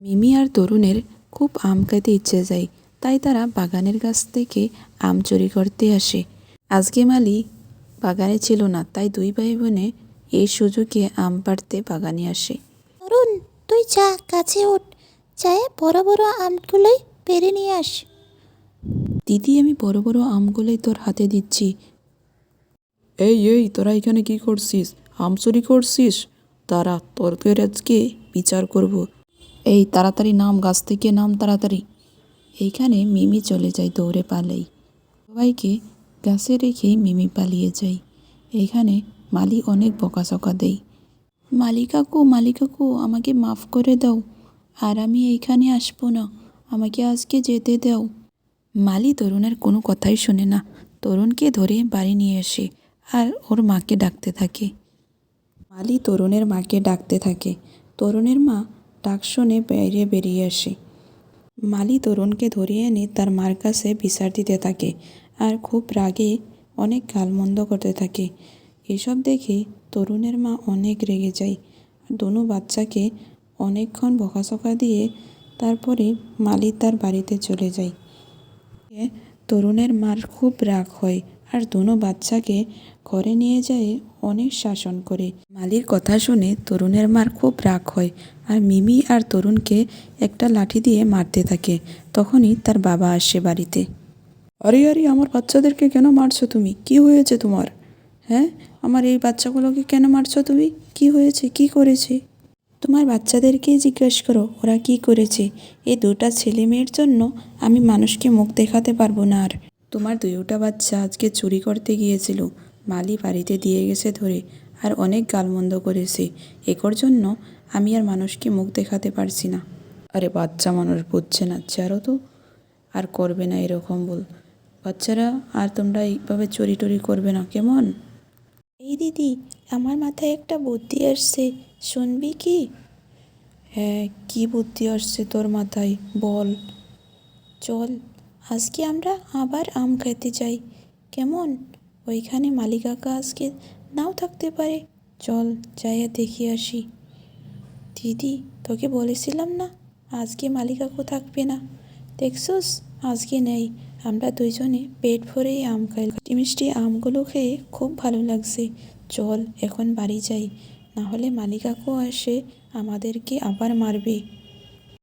মিমি আর তরুণের খুব আম খেতে ইচ্ছে যায়, তাই তারা বাগানের গাছ থেকে আম চুরি করতে আসে। আজকে মালি বাগানে ছিল না, তাই দুই ভাই বোনে এই সুযোগে আম পাড়তে বাগানে আসে। তরুণ, তুই যা গাছে ওঠ, যায় বড় বড় আমগুলোই পেরে নিয়ে আস। দিদি, আমি বড় বড় আমগুলোই তোর হাতে দিচ্ছি। এই এই তোরা এখানে কি করছিস? আম চুরি করছিস? তারা তোর আজকে বিচার করব। এই তাড়াতাড়ি নাম, গাছ থেকে নাম তাড়াতাড়ি। এইখানে মিমি চলে যায় দৌড়ে পালাই। সবাইকে গাছে রেখেই মিমি পালিয়ে যায়। এইখানে মালি অনেক বকাঝকা দেয়। মালি কাকু, আমাকে মাফ করে দাও, আর আমি এইখানে আসবো না, আমাকে আজকে যেতে দাও। মালি তরুণের কোনো কথাই শোনে না, তরুণকে ধরে বাড়ি নিয়ে আসে আর ওর মাকে ডাকতে থাকে। মালি তরুণের মাকে ডাকতে থাকে। তরুণের মা ডাক শুনে বাইরে বেরিয়ে আসে। মালি তরুণকে ধরিয়ে এনে তার মার কাছে বিচার দিতে থাকে আর খুব রাগে অনেক গালমন্দ করতে থাকে। এসব দেখে তরুণের মা অনেক রেগে যায় আর দোনো বাচ্চাকে অনেকক্ষণ বকাঝকা দিয়ে তারপরে মালি তার বাড়িতে চলে যায়। তরুণের মার খুব রাগ হয় আর দোনো বাচ্চাকে ঘরে নিয়ে যায় অনেক শাসন করে। মালির কথা শুনে তরুণের মার খুব রাগ হয় আর মিমি আর তরুণকে একটা লাঠি দিয়ে মারতে থাকে। তখনই তার বাবা আসে বাড়িতে। আরে আরে, আমার বাচ্চাদেরকে কেন মারছো তুমি? কি হয়েছে তোমার? হ্যাঁ, আমার এই বাচ্চাগুলোকে কেন মারছো তুমি? কি হয়েছে, কি করেছে? তোমার বাচ্চাদেরকেই জিজ্ঞেস করো ওরা কি করেছে। এই দুটা ছেলে মেয়ের জন্য আমি মানুষকে মুখ দেখাতে পারবো না আর। তোমার দুইটা বাচ্চা আজকে চুরি করতে গিয়েছিল, মালি বাড়িতে দিয়ে গেছে ধরে, আর অনেক গালমন্দ করেছে। এর জন্য আমি আর মানুষকে মুখ দেখাতে পারছি না। আরে বাচ্চা মানুষ বুঝছে না, ছাড়ো তো, আর করবে না এরকম বল। বাচ্চারা, আর তোমরা এইভাবে চুরি টুরি করবে না কেমন? এই দিদি, আমার মাথায় একটা বুদ্ধি আসছে, শুনবি কি? হ্যাঁ, কি বুদ্ধি আসছে তোর মাথায়, বল। চল, আজকে আমরা আবার আম খেতে যাই, কেমন? ওইখানে মালি কাকা আজকে নাও থাকতে পারে। চল, যাইয়া দেখে আসি। দিদি, তোকে বলেছিলাম না আজকে মালি কাকু থাকবে না? দেখছোস, আজকে নেই। আমরা দুইজনে পেট ভরেই আম খাই, মিষ্টি মিষ্টি আমগুলো খেয়ে খুব ভালো লাগছে। চল এখন বাড়ি যাই, না হলে মালি কাকু এসে আমাদেরকে আবার মারবে।